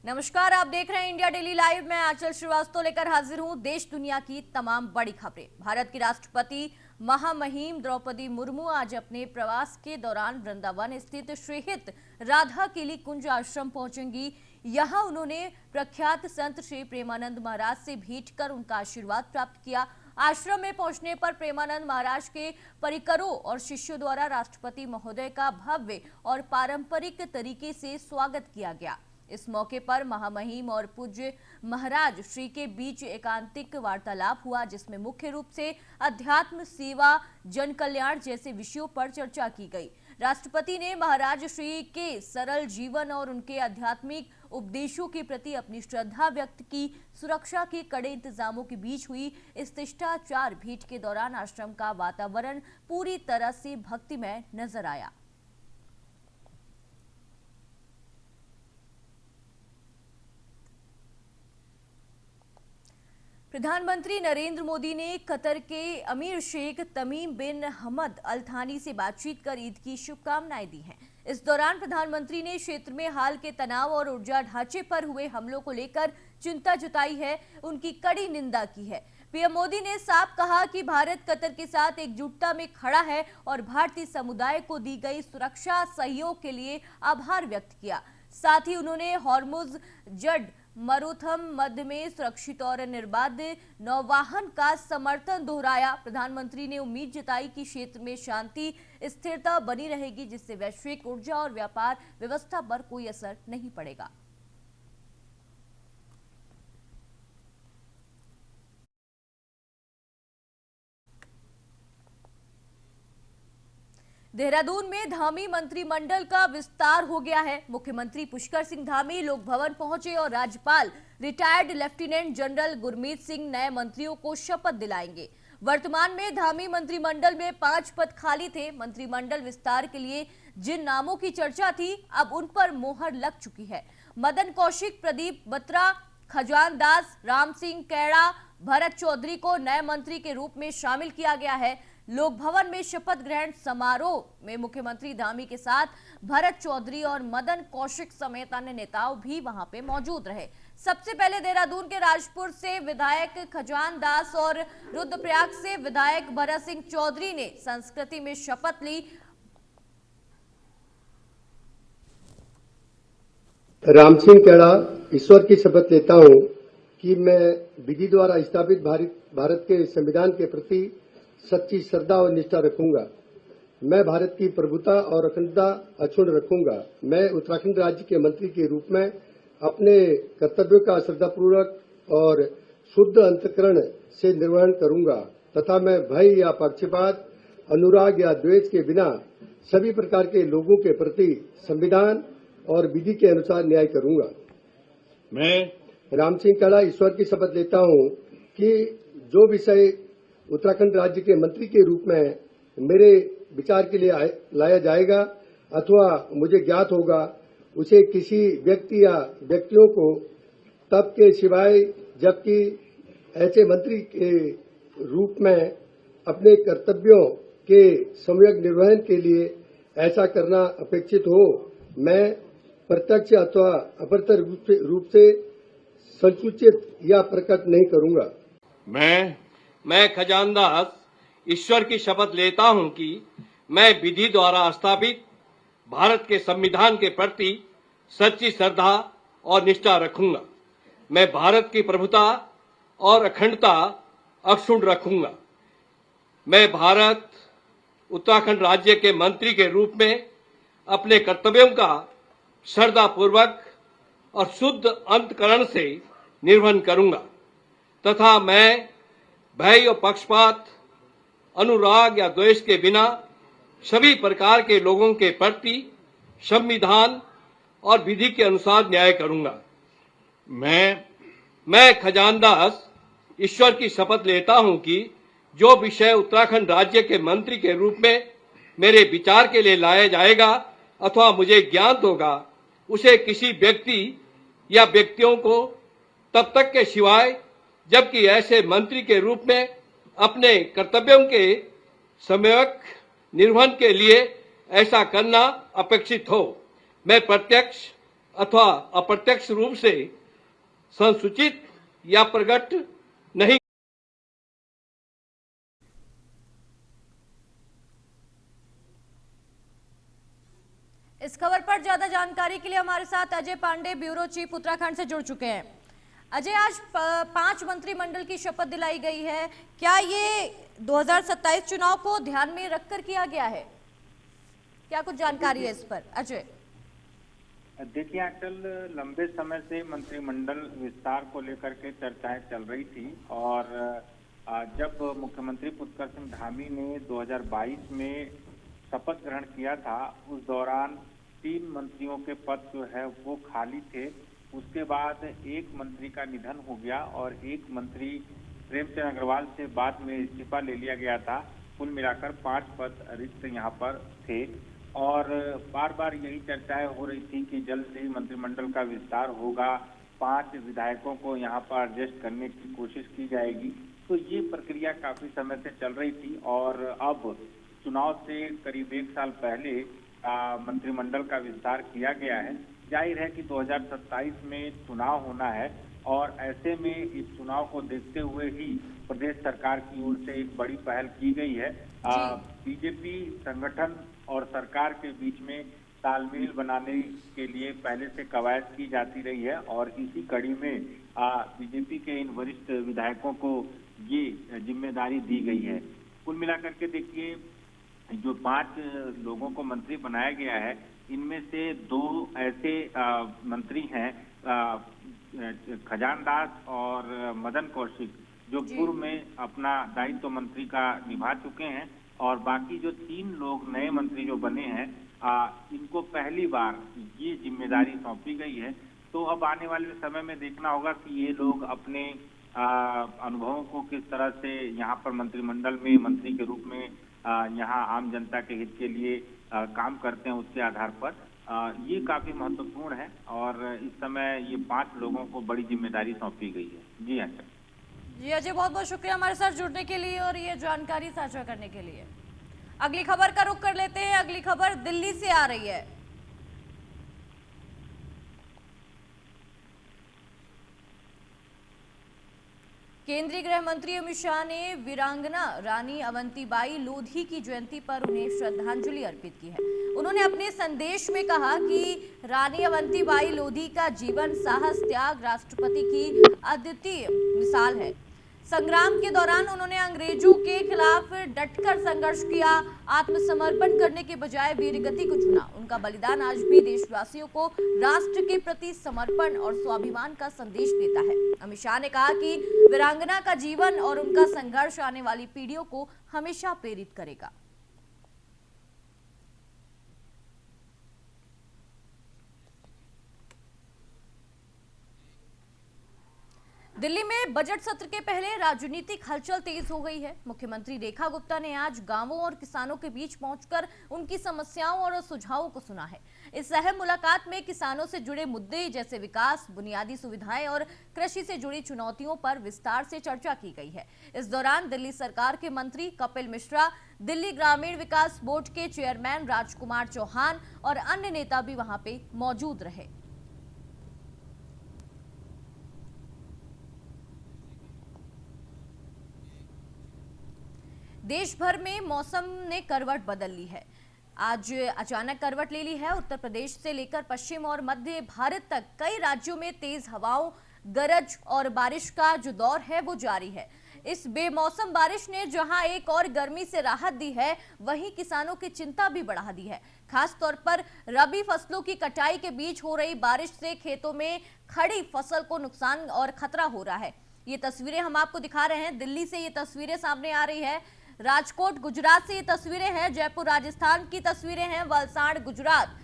नमस्कार, आप देख रहे हैं इंडिया डेली लाइव। मैं आंचल श्रीवास्तव लेकर हाजिर हूं देश दुनिया की तमाम बड़ी खबरें। भारत की राष्ट्रपति महामहिम द्रौपदी मुर्मू आज अपने प्रवास के दौरान वृंदावन स्थित श्रीहित राधा केली कुंज आश्रम पहुंचेंगी। यहां उन्होंने प्रख्यात संत श्री प्रेमानंद महाराज से भेंट कर उनका आशीर्वाद प्राप्त किया। आश्रम में पहुंचने पर प्रेमानंद महाराज के परिकरों और शिष्यों द्वारा राष्ट्रपति महोदय का भव्य और पारंपरिक तरीके से स्वागत किया गया। इस मौके पर महामहिम और पूज्य महाराज श्री के बीच एकांतिक वार्तालाप हुआ, जिसमें मुख्य रूप से अध्यात्म, सेवा, जन कल्याण जैसे विषयों पर चर्चा की गई। राष्ट्रपति ने महाराज श्री के सरल जीवन और उनके आध्यात्मिक उपदेशों के प्रति अपनी श्रद्धा व्यक्त की। सुरक्षा के कड़े इंतजामों के बीच हुई इस शिष्टाचार भेंट के दौरान आश्रम का वातावरण पूरी तरह से भक्तिमय नजर आया। प्रधानमंत्री नरेंद्र मोदी ने कतर के अमीर शेख तमीम बिन हमद अल थानी से बातचीत कर ईद की शुभकामनाएं दी हैं। इस दौरान प्रधानमंत्री ने क्षेत्र में हाल के तनाव और ऊर्जा ढांचे पर हुए हमलों को लेकर चिंता जताई है, उनकी कड़ी निंदा की है। पीएम मोदी ने साफ कहा कि भारत कतर के साथ एकजुटता में खड़ा है और भारतीय समुदाय को दी गई सुरक्षा सहयोग के लिए आभार व्यक्त किया। साथ ही उन्होंने हॉर्मुज जड मरुथम मध्य में सुरक्षित और निर्बाध नौवाहन का समर्थन दोहराया। प्रधानमंत्री ने उम्मीद जताई कि क्षेत्र में शांति स्थिरता बनी रहेगी, जिससे वैश्विक ऊर्जा और व्यापार व्यवस्था पर कोई असर नहीं पड़ेगा। देहरादून में धामी मंत्रिमंडल का विस्तार हो गया है। मुख्यमंत्री पुष्कर सिंह धामी लोक भवन पहुंचे और राज्यपाल retired lieutenant general Gurmeet Singh नए मंत्रियों को शपथ दिलाएंगे। वर्तमान में धामी मंत्रिमंडल में 5 पद खाली थे। मंत्रिमंडल विस्तार के लिए जिन नामों की चर्चा थी, अब उन पर मोहर लग चुकी है। मदन कौशिक, प्रदीप बत्रा, खजान दास, राम सिंह कैड़ा, भरत चौधरी को नए मंत्री के रूप में शामिल किया गया है। लोक भवन में शपथ ग्रहण समारोह में मुख्यमंत्री धामी के साथ भरत चौधरी और मदन कौशिक समेत अन्य नेताओं भी वहां पे मौजूद रहे। सबसे पहले देहरादून के राजपुर से विधायक खजान दास और रुद्रप्रयाग से विधायक भरत सिंह चौधरी ने संस्कृति में शपथ ली। राम सिंह कैड़ा ईश्वर की शपथ लेता हूं कि मैं विधि द्वारा स्थापित भारत के संविधान के प्रति सच्ची श्रद्धा और निष्ठा रखूंगा। मैं भारत की प्रभुता और अखंडता अक्षुण्ण रखूंगा। मैं उत्तराखंड राज्य के मंत्री के रूप में अपने कर्तव्यों का श्रद्धापूर्वक और शुद्ध अंतःकरण से निर्वहन करूंगा तथा मैं भय या पक्षपात, अनुराग या द्वेष के बिना सभी प्रकार के लोगों के प्रति संविधान और विधि के अनुसार न्याय करूंगा। मैं राम सिंह कैड़ा ईश्वर की शपथ लेता हूं कि जो विषय उत्तराखंड राज्य के मंत्री के रूप में मेरे विचार के लिए लाया जाएगा अथवा मुझे ज्ञात होगा, उसे किसी व्यक्ति या व्यक्तियों को तब के सिवाय जबकि ऐसे मंत्री के रूप में अपने कर्तव्यों के सम्यक निर्वहन के लिए ऐसा करना अपेक्षित हो, मैं प्रत्यक्ष अथवा अप्रत्यक्ष रूप से संसूचित या प्रकट नहीं करूंगा। मैं खजान दास ईश्वर की शपथ लेता हूं कि मैं विधि द्वारा स्थापित भारत के संविधान के प्रति सच्ची श्रद्धा और निष्ठा रखूंगा। मैं भारत की प्रभुता और अखंडता अक्षुण्ण रखूंगा। मैं भारत उत्तराखंड राज्य के मंत्री के रूप में अपने कर्तव्यों का श्रद्धापूर्वक और शुद्ध अंतःकरण से निर्वहन करूंगा तथा मैं भय और पक्षपात, अनुराग या द्वेष के बिना सभी प्रकार के लोगों के प्रति संविधान और विधि के अनुसार न्याय करूंगा। मैं खजान दास ईश्वर की शपथ लेता हूं कि जो विषय उत्तराखंड राज्य के मंत्री के रूप में मेरे विचार के लिए लाया जाएगा अथवा मुझे ज्ञात होगा, उसे किसी व्यक्ति या व्यक्तियों को तब तक के सिवाय जबकि ऐसे मंत्री के रूप में अपने कर्तव्यों के सम्यक निर्वहन के लिए ऐसा करना अपेक्षित हो, मैं प्रत्यक्ष अथवा अप्रत्यक्ष रूप से संसूचित या प्रकट नहीं। इस खबर पर ज्यादा जानकारी के लिए हमारे साथ अजय पांडे, ब्यूरो चीफ उत्तराखंड से जुड़ चुके हैं। अजय, आज 5 मंत्रिमंडल की शपथ दिलाई गई है। क्या ये 2027 चुनाव को ध्यान में रखकर किया गया है? क्या कुछ जानकारी है इस पर अजय? देखिए आजकल लंबे समय से मंत्रिमंडल विस्तार को लेकर के चर्चाएं चल रही थी और जब मुख्यमंत्री पुष्कर सिंह धामी ने 2022 में शपथ ग्रहण किया था, उस दौरान 3 मंत्रियों के पद जो है वो खाली थे। उसके बाद एक मंत्री का निधन हो गया और एक मंत्री प्रेमचंद अग्रवाल से बाद में इस्तीफा ले लिया गया था। कुल मिलाकर 5 पद रिक्त यहाँ पर थे और बार बार यही चर्चाएं हो रही थी कि जल्द ही मंत्रिमंडल का विस्तार होगा, 5 विधायकों को यहाँ पर एडजस्ट करने की कोशिश की जाएगी। तो ये प्रक्रिया काफी समय से चल रही थी और अब चुनाव से करीब 1 साल पहले मंत्रिमंडल का विस्तार किया गया है। जाहिर है कि 2027 में चुनाव होना है और ऐसे में इस चुनाव को देखते हुए ही प्रदेश सरकार की ओर से एक बड़ी पहल की गई है। बीजेपी संगठन और सरकार के बीच में तालमेल बनाने के लिए पहले से कवायद की जाती रही है और इसी कड़ी में बीजेपी के इन वरिष्ठ विधायकों को ये जिम्मेदारी दी गई है। कुल मिलाकर के देखिए, जो 5 लोगों को मंत्री बनाया गया है, इनमें से 2 ऐसे मंत्री हैं, खजान दास और मदन कौशिक, जो पूर्व में अपना दायित्व मंत्री का निभा चुके हैं और बाकी जो 3 लोग नए मंत्री जो बने हैं, इनको पहली बार ये जिम्मेदारी सौंपी गई है। तो अब आने वाले समय में देखना होगा कि ये लोग अपने अनुभवों को किस तरह से यहाँ पर मंत्रिमंडल में मंत्री के रूप में यहाँ आम जनता के हित के लिए काम करते हैं। उसके आधार पर ये काफी महत्वपूर्ण है और इस समय ये 5 लोगों को बड़ी जिम्मेदारी सौंपी गई है। जी हाँ जी अजय, बहुत बहुत शुक्रिया हमारे साथ जुड़ने के लिए और ये जानकारी साझा करने के लिए। अगली खबर का रुख कर लेते हैं। अगली खबर दिल्ली से आ रही है। केंद्रीय गृह मंत्री अमित शाह ने वीरांगना रानी अवंतीबाई लोधी की जयंती पर उन्हें श्रद्धांजलि अर्पित की है। उन्होंने अपने संदेश में कहा कि रानी अवंतीबाई लोधी का जीवन साहस, त्याग, राष्ट्रपति की अद्वितीय मिसाल है। संग्राम के दौरान उन्होंने अंग्रेजों के खिलाफ डटकर संघर्ष किया, आत्मसमर्पण करने के बजाय वीरगति को चुना। उनका बलिदान आज भी देशवासियों को राष्ट्र के प्रति समर्पण और स्वाभिमान का संदेश देता है। अमित शाह ने कहा कि वीरांगना का जीवन और उनका संघर्ष आने वाली पीढ़ियों को हमेशा प्रेरित करेगा। दिल्ली में बजट सत्र के पहले राजनीतिक हलचल तेज हो गई है। मुख्यमंत्री रेखा गुप्ता ने आज गांवों और किसानों के बीच पहुंचकर उनकी समस्याओं और सुझावों को सुना है। इस अहम मुलाकात में किसानों से जुड़े मुद्दे जैसे विकास, बुनियादी सुविधाएं और कृषि से जुड़ी चुनौतियों पर विस्तार से चर्चा की गई है। इस दौरान दिल्ली सरकार के मंत्री कपिल मिश्रा, दिल्ली ग्रामीण विकास बोर्ड के चेयरमैन राजकुमार चौहान और अन्य नेता भी वहां पे मौजूद रहे। देश भर में मौसम ने करवट बदल ली है। आज अचानक करवट ले ली है। उत्तर प्रदेश से लेकर पश्चिम और मध्य भारत तक कई राज्यों में तेज हवाओं, गरज और बारिश का जो दौर है वो जारी है। इस बेमौसम बारिश ने जहां एक और गर्मी से राहत दी है, वहीं किसानों की चिंता भी बढ़ा दी है। खास तौर पर रबी फसलों की कटाई के बीच हो रही बारिश से खेतों में खड़ी फसल को नुकसान और खतरा हो रहा है। ये तस्वीरें हम आपको दिखा रहे हैं। दिल्ली से ये तस्वीरें सामने आ रही है। राजकोट गुजरात से ये तस्वीरें हैं। जयपुर राजस्थान की तस्वीरें हैं। वलसाड़ गुजरात,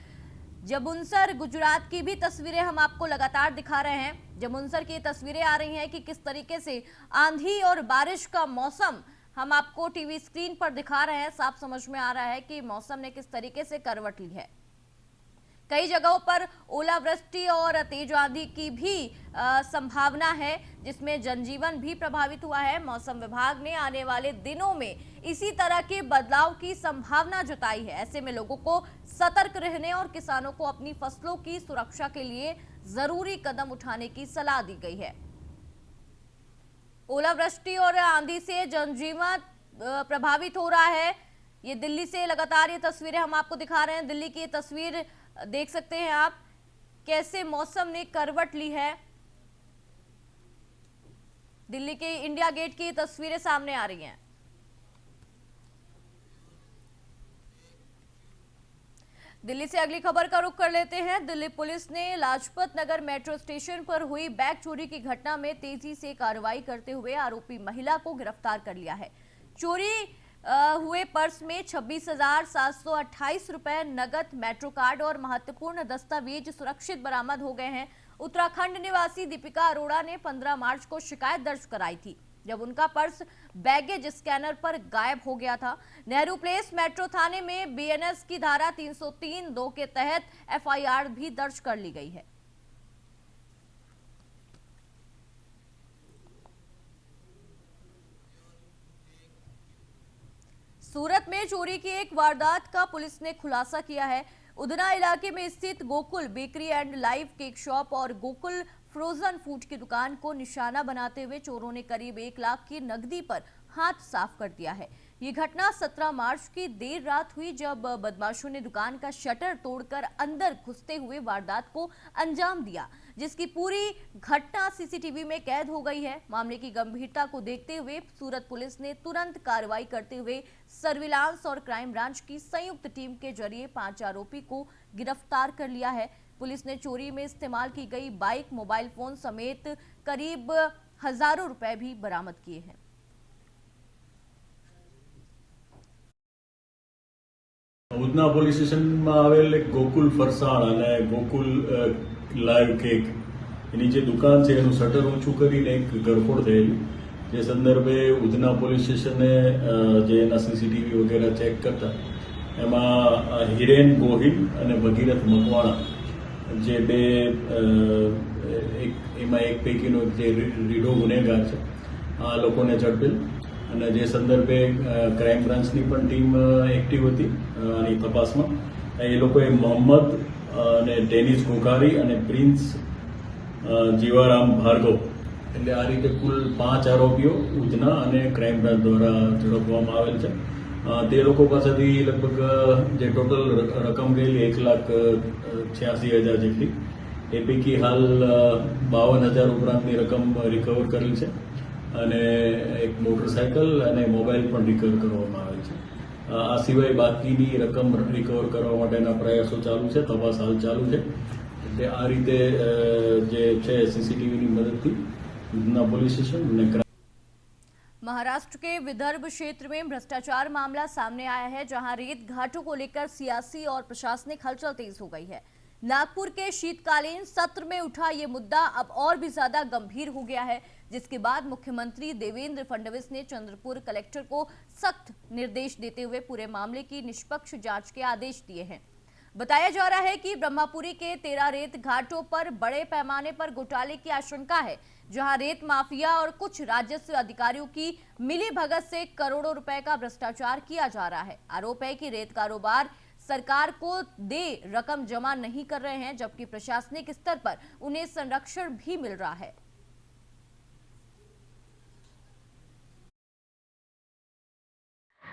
जमुनसर गुजरात की भी तस्वीरें हम आपको लगातार दिखा रहे हैं। जमुनसर की तस्वीरें आ रही हैं कि किस तरीके से आंधी और बारिश का मौसम हम आपको टीवी स्क्रीन पर दिखा रहे हैं। साफ समझ में आ रहा है कि मौसम ने किस तरीके से करवट ली है। कई जगहों पर ओलावृष्टि और तेज आंधी की भी संभावना है, जिसमें जनजीवन भी प्रभावित हुआ है। मौसम विभाग ने आने वाले दिनों में इसी तरह के बदलाव की संभावना जताई है। ऐसे में लोगों को सतर्क रहने और किसानों को अपनी फसलों की सुरक्षा के लिए जरूरी कदम उठाने की सलाह दी गई है। ओलावृष्टि और आंधी से जनजीवन प्रभावित हो रहा है। ये दिल्ली से लगातार ये तस्वीरें हम आपको दिखा रहे हैं। दिल्ली की तस्वीर देख सकते हैं आप, कैसे मौसम ने करवट ली है। दिल्ली के इंडिया गेट की तस्वीरें सामने आ रही हैं। दिल्ली से अगली खबर का रुख कर लेते हैं। दिल्ली पुलिस ने लाजपत नगर मेट्रो स्टेशन पर हुई बैग चोरी की घटना में तेजी से कार्रवाई करते हुए आरोपी महिला को गिरफ्तार कर लिया है। चोरी हुए पर्स में 26,728 रुपए नगद, मेट्रो कार्ड और महत्वपूर्ण दस्तावेज सुरक्षित बरामद हो गए हैं। उत्तराखंड निवासी दीपिका अरोड़ा ने 15 मार्च को शिकायत दर्ज कराई थी, जब उनका पर्स बैगेज स्कैनर पर गायब हो गया था। नेहरू प्लेस मेट्रो थाने में बीएनएस की धारा 303(2) के तहत एफआईआर भी दर्ज कर ली गई है। सूरत में चोरी की एक वारदात का पुलिस ने खुलासा किया है। उधना इलाके में स्थित Gokul bakery and live cake shop और गोकुल फ्रोजन फूड की दुकान को निशाना बनाते हुए चोरों ने करीब 1 लाख की नकदी पर हाथ साफ कर दिया है। ये घटना 17 मार्च की देर रात हुई, जब बदमाशों ने दुकान का शटर तोड़कर अंदर घुसते हुए वारदात को अंजाम दिया, जिसकी पूरी घटना सीसीटीवी में कैद हो गई है। मामले की गंभीरता को देखते हुए सूरत पुलिस ने तुरंत कार्रवाई करते हुए सर्विलांस और क्राइम ब्रांच की संयुक्त टीम के जरिए 5 आरोपी को गिरफ्तार कर लिया है। पुलिस ने चोरी में इस्तेमाल की गई बाइक, मोबाइल फोन समेत करीब हजारों रुपए भी बरामद किए हैं। ઉધના પોલીસ સ્ટેશનમાં આવેલ એક ગોકુલ ફરસાણ અને ગોકુલ લાઈવ કેક એની જે દુકાન છે એનું શટર ઊંચું કરીને એક ગરફોડ થયેલી, જે સંદર્ભે ઉધના પોલીસ સ્ટેશને જે એના સીસીટીવી વગેરે ચેક કરતા એમાં હિરેન ગોહિલ અને ભગીરથ મકવાણા જે બે એમાં એક પૈકીનો જે રીઢો ગુનેગાર છે આ લોકોને ઝડપેલ અને જે સંદર્ભે ક્રાઇમ બ્રાન્ચની પણ ટીમ એક્ટિવ હતી આની તપાસમાં. એ લોકોએ મોહમ્મદ અને ડેનિસ ઘોઘારી અને પ્રિન્સ જીવારામ ભાર્ગવ એટલે આ રીતે કુલ 5 આરોપીઓ ઉધના અને ક્રાઇમ બ્રાન્ચ દ્વારા ઝડપવામાં આવેલ છે. તે લોકો પાસેથી લગભગ જે ટોટલ રકમ ગયેલી 1,86,000 જેટલી, એ પૈકી હાલ 52,000 ઉપરાંતની રકમ રિકવર કરેલ છે અને એક મોટરસાયકલ અને મોબાઈલ પણ રિકવર કરવામાં આવેલ છે. આ સિવાય બાકીની રકમ રિકવર કરવા માટેના પ્રયાસો ચાલુ છે, તપાસ હાલ ચાલુ છે. એટલે આ રીતે જે છે સીસીટીવીની મદદથી ઉધના पुलिस स्टेशन ने महाराष्ट्र के विदर्भ क्षेत्र में भ्रष्टाचार मामला सामने आया है, जहां रेत घाटों को लेकर सियासी और प्रशासनिक हलचल तेज हो गई है। नागपुर के शीतकालीन सत्र में उठा ये मुद्दा अब और भी ज्यादा गंभीर हो गया है, जिसके बाद मुख्यमंत्री देवेंद्र फडणवीस ने चंद्रपुर कलेक्टर को सख्त निर्देश देते हुए पूरे मामले की निष्पक्ष जांच के आदेश दिए हैं। बताया जा रहा है कि ब्रह्मपुरी के 13 रेत घाटों पर बड़े पैमाने पर घोटाले की आशंका है, जहां रेत माफिया और कुछ राजस्व अधिकारियों की मिली भगत से करोड़ों रुपए का भ्रष्टाचार किया जा रहा है। आरोप है कि रेत कारोबार सरकार को दे रकम जमा नहीं कर रहे हैं, जबकि प्रशासनिक स्तर पर उन्हें संरक्षण भी मिल रहा है।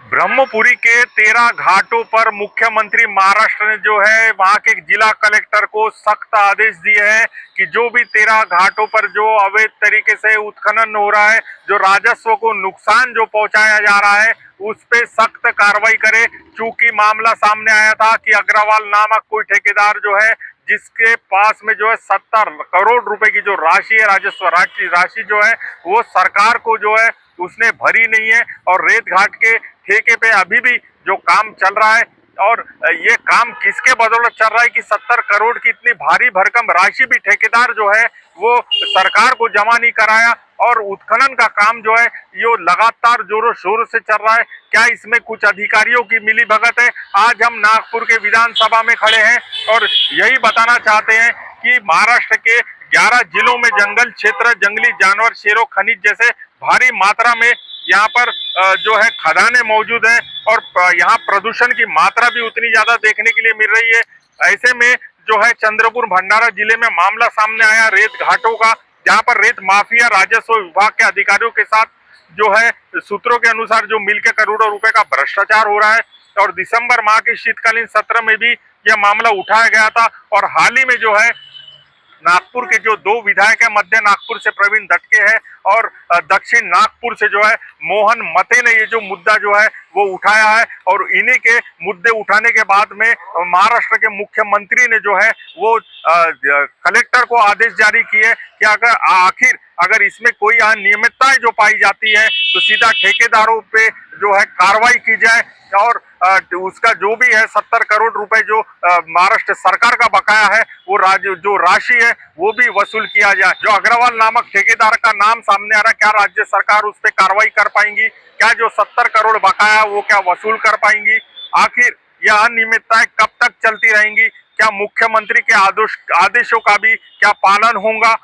ब्रह्मपुरी के 13 घाटों पर मुख्यमंत्री महाराष्ट्र ने जो है वहां के जिला कलेक्टर को सख्त आदेश दिए हैं कि जो भी 13 घाटों पर जो अवैध तरीके से उत्खनन हो रहा है, जो राजस्व को नुकसान जो पहुंचाया जा रहा है, उस पे सख्त कार्रवाई करे। चूंकि मामला सामने आया था कि अग्रवाल नामक कोई ठेकेदार जो है, जिसके पास में जो है 70 करोड़ रुपए की जो राशि है, राजस्व राशि जो है वो सरकार को जो है उसने भरी नहीं है, और रेत घाट के ठेके पे अभी भी जो काम चल रहा है, और ये काम किसके बदौलत चल रहा है कि 70 करोड़ की इतनी भारी भरकम राशि भी ठेकेदार जो है वो सरकार को जमा नहीं कराया, और उत्खनन का काम जो है ये लगातार जोरों शोरों से चल रहा है। क्या इसमें कुछ अधिकारियों की मिलीभगत है? आज हम नागपुर के विधानसभा में खड़े हैं और यही बताना चाहते हैं कि महाराष्ट्र के 11 जिलों में जंगल क्षेत्र, जंगली जानवर, शेरों, खनिज जैसे भारी मात्रा में यहाँ पर जो है खदानें मौजूद हैं और यहाँ प्रदूषण की मात्रा भी उतनी ज्यादा देखने के लिए मिल रही है। ऐसे में जो है चंद्रपुर भंडारा जिले में मामला सामने आया रेत घाटों का, जहाँ पर रेत माफिया राजस्व विभाग के अधिकारियों के साथ जो है सूत्रों के अनुसार जो मिलकर करोड़ों रुपए का भ्रष्टाचार हो रहा है। और दिसंबर माह के शीतकालीन सत्र में भी यह मामला उठाया गया था और हाल ही में जो है नागपुर के जो 2 विधायक है, मध्य नागपुर से प्रवीण दटके है और दक्षिण नागपुर से जो है मोहन मते ने ये जो मुद्दा जो है वो उठाया है और इन्हीं के मुद्दे उठाने के बाद में महाराष्ट्र के मुख्यमंत्री ने जो है वो कलेक्टर को आदेश जारी किए कि अगर इसमें कोई अनियमितताएं जो पाई जाती है तो सीधा ठेकेदारों पे जो है कार्रवाई की जाए और उसका जो भी है 70 करोड़ रुपए जो महाराष्ट्र सरकार का बकाया है वो जो राशि है वो भी वसूल किया जाए। जो अग्रवाल नामक ठेकेदार का नाम सामने आ रहा है, क्या राज्य सरकार उस पर कार्रवाई कर पाएंगी? क्या जो 70 करोड़ बकाया वो क्या वसूल कर पाएंगी? आखिर यह अनियमितताएं कब तक चलती रहेंगी? क्या मुख्यमंत्री के आदेशों का भी क्या पालन होगा?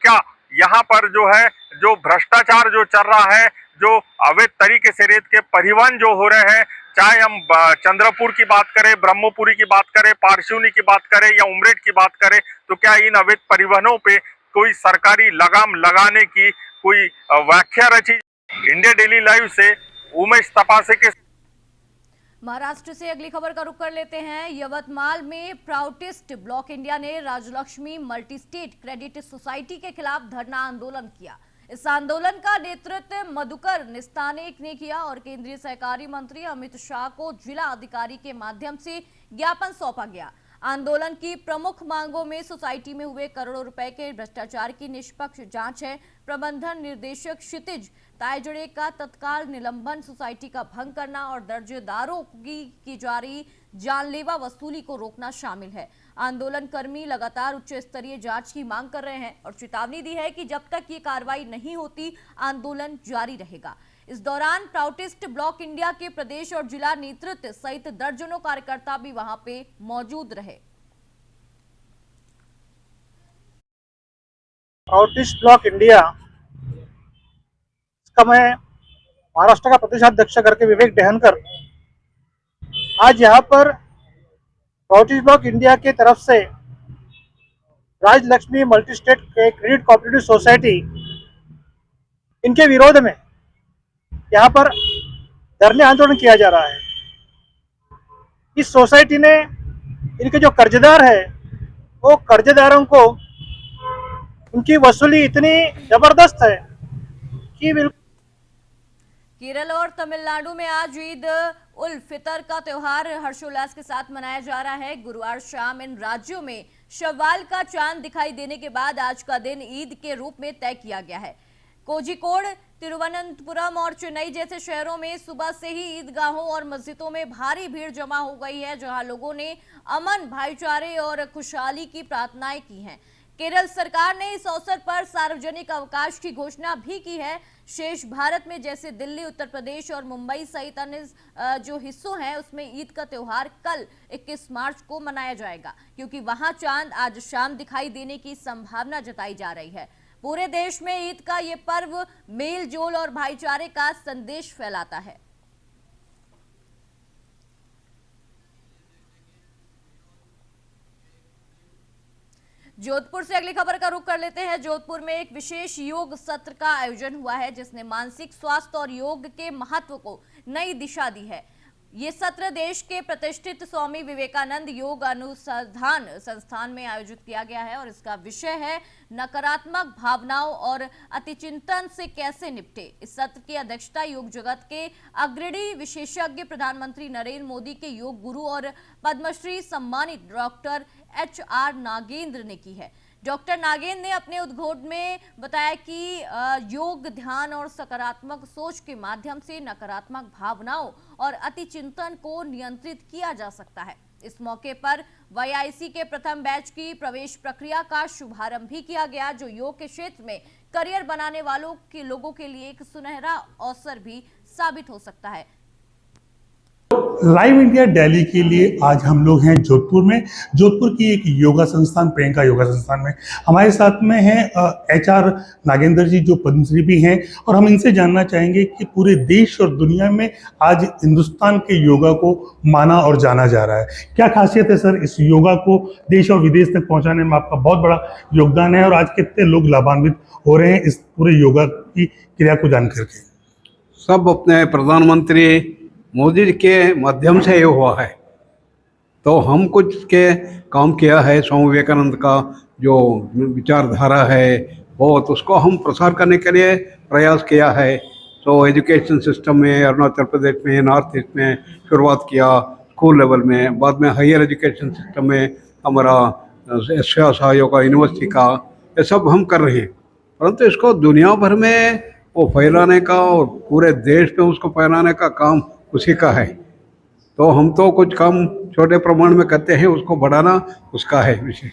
क्या यहाँ पर जो है जो भ्रष्टाचार जो चल रहा है, जो अवैध तरीके से रेत के परिवहन जो हो रहे हैं, चाहे हम चंद्रपुर की बात करें, ब्रह्मपुरी की बात करें, पारशिवनी की बात करें या उमरेड की बात करें, तो क्या इन अवैध परिवहनों पे कोई सरकारी लगाम लगाने की कोई व्याख्या रची? इंडिया डेली लाइव से उमेश तपासे के महाराष्ट्र से अगली खबर का रुख कर लेते हैं। यवतमाल में प्राउटिस्ट ब्लॉक इंडिया ने Rajlakshmi multi state credit society के खिलाफ धरना आंदोलन किया। इस आंदोलन का नेतृत्व मधुकर निस्तानेक ने किया और केंद्रीय सहकारी मंत्री अमित शाह को जिला अधिकारी के माध्यम से ज्ञापन सौंपा गया। आंदोलन की प्रमुख मांगों में सोसाइटी में हुए करोड़ों रुपए के भ्रष्टाचार की निष्पक्ष जांच है, प्रबंधन निर्देशक क्षितिज तायजड़े का तत्काल निलंबन, सोसाइटी का भंग करना और दर्जेदारों की जा रही जानलेवा वसूली को रोकना शामिल है। आंदोलन कर्मी लगातार उच्च स्तरीय जांच की मांग कर रहे हैं और चेतावनी दी है कि जब तक ये कार्रवाई नहीं होती आंदोलन जारी रहेगा। इस दौरान प्राउटिस्ट ब्लॉक इंडिया के प्रदेश और जिला नेतृत्व सहित दर्जनों कार्यकर्ता भी वहां पे मौजूद रहे। प्राउटिस्ट ब्लॉक इंडिया इसका मैं महाराष्ट्र का प्रदेशाध्यक्ष करके विवेक डहनकर आज यहाँ पर प्राउटिस्ट ब्लॉक इंडिया की तरफ से Rajlakshmi multi state credit cooperative society इनके विरोध में यहाँ पर धरने आंदोलन किया जा रहा है। इस सोसाइटी ने इनके जो कर्जदार है वो कर्जदारों को उनकी वसूली इतनी जबरदस्त है कि केरल और तमिलनाडु में आज ईद उल फितर का त्योहार हर्षोल्लास के साथ मनाया जा रहा है। गुरुवार शाम इन राज्यों में शव्वाल का चांद दिखाई देने के बाद आज का दिन ईद के रूप में तय किया गया है। कोझिकोड, तिरुवनंतपुरम और चेन्नई जैसे शहरों में सुबह से ही ईदगाहों और मस्जिदों में भारी भीड़ जमा हो गई है, जहां लोगों ने अमन, भाईचारे और खुशहाली की प्रार्थनाएं की हैं। केरल सरकार ने इस अवसर पर सार्वजनिक अवकाश की घोषणा भी की है। शेष भारत में जैसे दिल्ली, उत्तर प्रदेश और मुंबई सहित अन्य जो हिस्सों हैं उसमें ईद का त्योहार कल 21 मार्च को मनाया जाएगा, क्योंकि वहां चांद आज शाम दिखाई देने की संभावना जताई जा रही है। पूरे देश में ईद का ये पर्व मेल जोल और भाईचारे का संदेश फैलाता है। जोधपुर से अगली खबर का रुख कर लेते हैं। जोधपुर में एक विशेष योग सत्र का आयोजन हुआ है, जिसने मानसिक स्वास्थ्य और योग के महत्व को नई दिशा दी है। ये सत्र देश के प्रतिष्ठित स्वामी विवेकानंद योग अनुसंधान संस्थान में आयोजित किया गया है और इसका विषय है नकारात्मक भावनाओं और अतिचिंतन से कैसे निपटे। इस सत्र की अध्यक्षता योग जगत के अग्रणी विशेषज्ञ प्रधानमंत्री नरेंद्र मोदी के योग गुरु और पद्मश्री सम्मानित डॉक्टर HR नागेंद्र ने की है। डॉक्टर नागेंद्र ने अपने उद्घोष में बताया कि योग, ध्यान और सकारात्मक सोच के माध्यम से नकारात्मक भावनाओं और अतिचिंतन को नियंत्रित किया जा सकता है। इस मौके पर YIC के प्रथम बैच की प्रवेश प्रक्रिया का शुभारंभ भी किया गया, जो योग के क्षेत्र में करियर बनाने वालों के लोगों के लिए एक सुनहरा अवसर भी साबित हो सकता है। लाइव इंडिया दिल्ली के लिए आज हम लोग हैं जोधपुर में। जोधपुर की एक योगा संस्थान, प्रियंका योगा संस्थान में हमारे साथ में हैं HR नागेंद्र जी, जो पद्मश्री भी हैं, और हम इनसे जानना चाहेंगे कि पूरे देश और दुनिया में आज हिंदुस्तान के योगा को माना और जाना जा रहा है। क्या खासियत है सर इस योगा को देश और विदेश तक पहुंचाने में? आपका बहुत बड़ा योगदान है और आज कितने लोग लाभान्वित हो रहे हैं इस पूरे योगा की क्रिया को जान करके? सब अपने प्रधानमंत्री मोदी जी के माध्यम से ये हुआ है। तो हम कुछ के काम किया है। स्वामी विवेकानंद का जो विचारधारा है बहुत, उसको हम प्रसार करने के लिए प्रयास किया है। तो एजुकेशन सिस्टम में अरुणाचल प्रदेश में, नॉर्थ ईस्ट में शुरुआत किया, स्कूल लेवल में, बाद में हायर एजुकेशन सिस्टम में हमारा सहयोग का, यूनिवर्सिटी का, ये सब हम कर रहे हैं। परंतु इसको दुनिया भर में वो फैलाने का और पूरे देश में उसको फैलाने का काम उसी का है। तो हम तो कुछ काम छोटे प्रमाण में करते हैं, उसको बढ़ाना उसका है विशेष।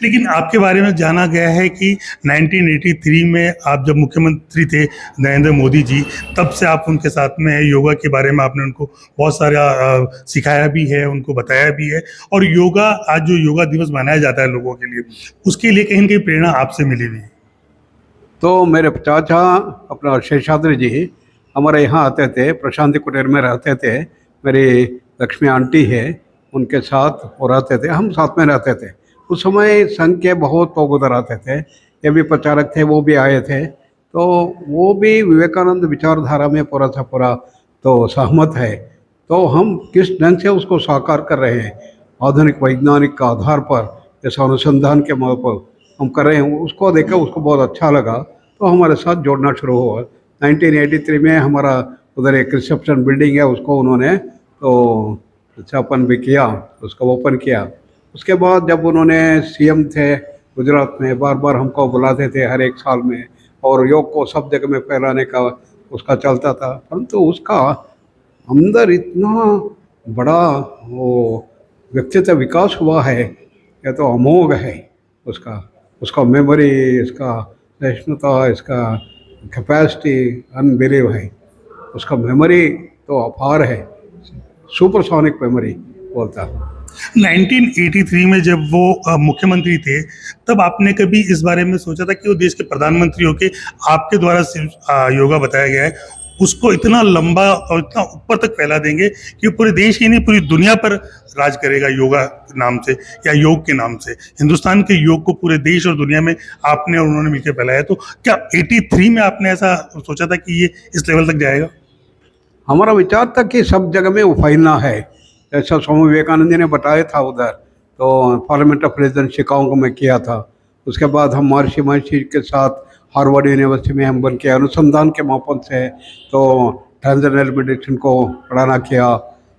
लेकिन आपके बारे में जाना गया है कि 1983 में आप जब मुख्यमंत्री थे नरेंद्र मोदी जी, तब से आप उनके साथ में है। योगा के बारे में आपने उनको बहुत सारा सिखाया भी है, उनको बताया भी है। और योगा, आज जो योगा दिवस मनाया जाता है लोगों के लिए, उसके लिए कहीं ना कहीं प्रेरणा आपसे मिली हुई है। तो मेरे चाचा अपना शेषाद्री जी हमारे यहाँ आते थे, प्रशांति कुटीर में रहते थे। मेरी लक्ष्मी आंटी है, उनके साथ वो रहते थे, हम साथ में रहते थे। उस समय संघ के बहुत लोग उधर आते थे, ये भी प्रचारक थे, वो भी आए थे। तो वो भी विवेकानंद विचारधारा में पूरा सा पूरा तो सहमत है। तो हम किस ढंग से उसको साकार कर रहे हैं, आधुनिक वैज्ञानिक का आधार पर, जैसा अनुसंधान के मौके पर हम कर रहे हैं, उसको देखकर उसको बहुत अच्छा लगा। तो हमारे साथ जोड़ना शुरू हुआ। 1983 में हमारा उधर एक रिसेप्शन बिल्डिंग है, उसको उन्होंने तो स्थापन भी किया, उसको ओपन किया। उसके बाद जब उन्होंने CM थे गुजरात में, बार बार हमको बुलाते थे हर एक साल में, और योग को सब जगह में फैलाने का उसका चलता था। परंतु उसका अंदर इतना बड़ा वो व्यक्तित्व विकास हुआ है, यह तो अमोघ है। उसका मेमोरी, इसका सहिष्णुता, इसका कैपेसिटी अनबिलीव है। उसका मेमोरी तो अपार है, सुपरसोनिक मेमोरी बोलता है। 1983 में जब वो मुख्यमंत्री थे, तब आपने कभी इस बारे में सोचा था कि वो देश के प्रधानमंत्री होके आपके द्वारा योगा बताया गया है, उसको इतना लंबा और इतना ऊपर तक फैला देंगे कि पूरे देश ही नहीं पूरी दुनिया पर राज करेगा योगा के नाम से या योग के नाम से? हिंदुस्तान के योग को पूरे देश और दुनिया में आपने और उन्होंने मिलकर फैलाया। तो क्या 83 में आपने ऐसा सोचा था कि ये इस लेवल तक जाएगा? हमारा विचार था कि सब जगह में वो फैलना है, ऐसा स्वामी विवेकानंद जी ने बताया था उधर। तो पार्लियामेंट ऑफ रेजिडेंस शिकागो में किया था। उसके बाद हम महर्षि के साथ हार्वर्ड यूनिवर्सिटी में हम बन के अनुसंधान के माध्यम से तो ट्रांसजेंडर मेडिसिन को पढ़ाना किया।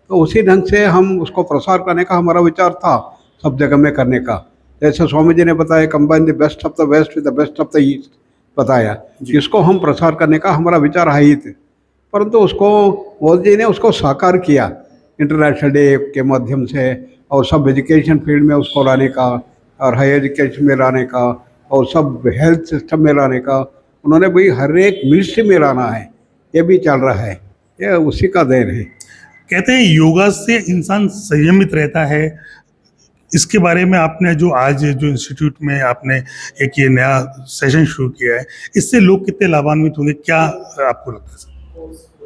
तो उसी ढंग से हम उसको प्रसार करने का हमारा विचार था, सब जगह में करने का। जैसे स्वामी जी ने बताया, combine the best of the west with the best of the east बताया, इसको हम प्रसार करने का हमारा विचार है ही थे। परंतु उसको मोदी जी ने उसको साकार किया इंटरनेशनल डे के माध्यम से, और सब एजुकेशन फील्ड में उसको लाने का, और हायर एजुकेशन में लाने का, और सब हेल्थ सिस्टम में लाने का। उन्होंने भी हर एक मिनिस्ट्री में लाना है, ये भी चल रहा है, ये उसी का देन है। कहते हैं योगा से इंसान संयमित रहता है। इसके बारे में आपने जो आज जो इंस्टीट्यूट में आपने एक ये नया सेशन शुरू किया है, इससे लोग कितने लाभान्वित होंगे, क्या आपको लगता है?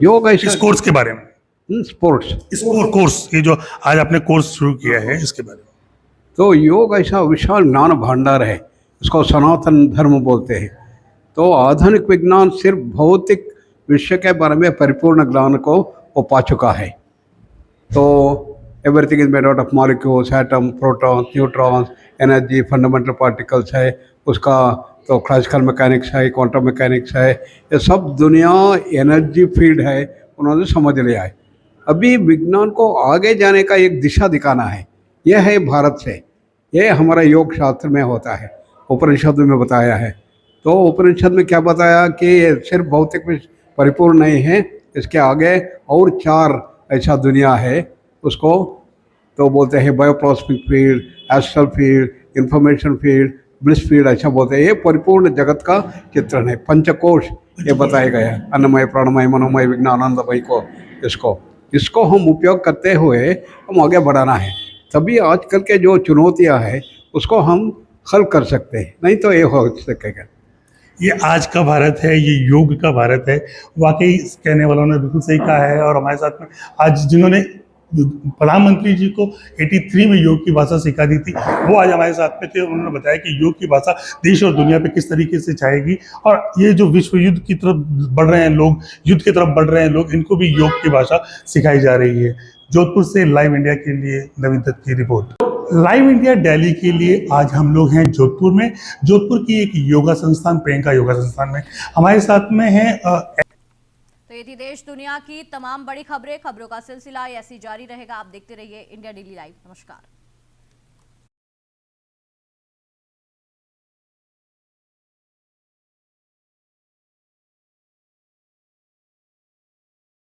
योग इस कोर्स के बारे में, स्पोर्ट्स कोर्स, ये जो आज आपने कोर्स शुरू किया है, इसके बारे में। तो योग ऐसा विशाल ज्ञान भंडार है, इसको सनातन धर्म बोलते हैं। तो आधुनिक विज्ञान सिर्फ भौतिक विषय के बारे में परिपूर्ण ज्ञान को वो पा चुका है। तो everything is made out of molecules, atom, protons, neutrons, energy, fundamental particles है उसका। तो क्लासिकल मैकेनिक्स है, क्वांटम मैकेनिक्स है, ये सब दुनिया एनर्जी फील्ड है, उन्होंने समझ लिया है। अभी विज्ञान को आगे जाने का एक दिशा दिखाना है, यह है भारत से। ये हमारा योग शास्त्र में होता है, उपनिषद में बताया है। तो उपनिषद में क्या बताया कि ये सिर्फ भौतिक में परिपूर्ण नहीं है, इसके आगे और 4 ऐसा दुनिया है, उसको तो बोलते हैं bioplasmic field, astral field, information field, bliss field ऐसा बोलते हैं। ये परिपूर्ण जगत का चित्रण है, पंचकोश ये बताया गया है, अन्नमय प्राणमय मनोमय विज्ञान आनंदमय को। इसको हम उपयोग करते हुए हम आगे बढ़ाना है, तभी आजकल के जो चुनौतियां हैं उसको हम हल कर सकते हैं, नहीं तो ये हो सकेगा। ये आज का भारत है, ये योग का भारत है। वाकई कहने वालों ने बिल्कुल सही कहा है। और हमारे साथ में आज जिन्होंने प्रधानमंत्री जी को 83 में योग की भाषा सिखा दी थी, वो आज हमारे साथ में थे। उन्होंने बताया कि योग की भाषा देश और दुनिया पे किस तरीके से छाएगी। और ये जो विश्व युद्ध की तरफ बढ़ रहे हैं लोग, युद्ध की तरफ बढ़ रहे हैं लोग, इनको भी योग की भाषा सिखाई जा रही है। जोधपुर से लाइव इंडिया के लिए नवीन दत्त की रिपोर्ट। लाइव इंडिया दिल्ली के लिए आज हम लोग हैं जोधपुर में, जोधपुर की एक योगा संस्थान, प्रियंका योगा संस्थान में। हमारे साथ में है तो ये थी देश दुनिया की तमाम बड़ी खबरों का सिलसिला ऐसी जारी रहेगा। आप देखते रहिए इंडिया डेली लाइव। नमस्कार।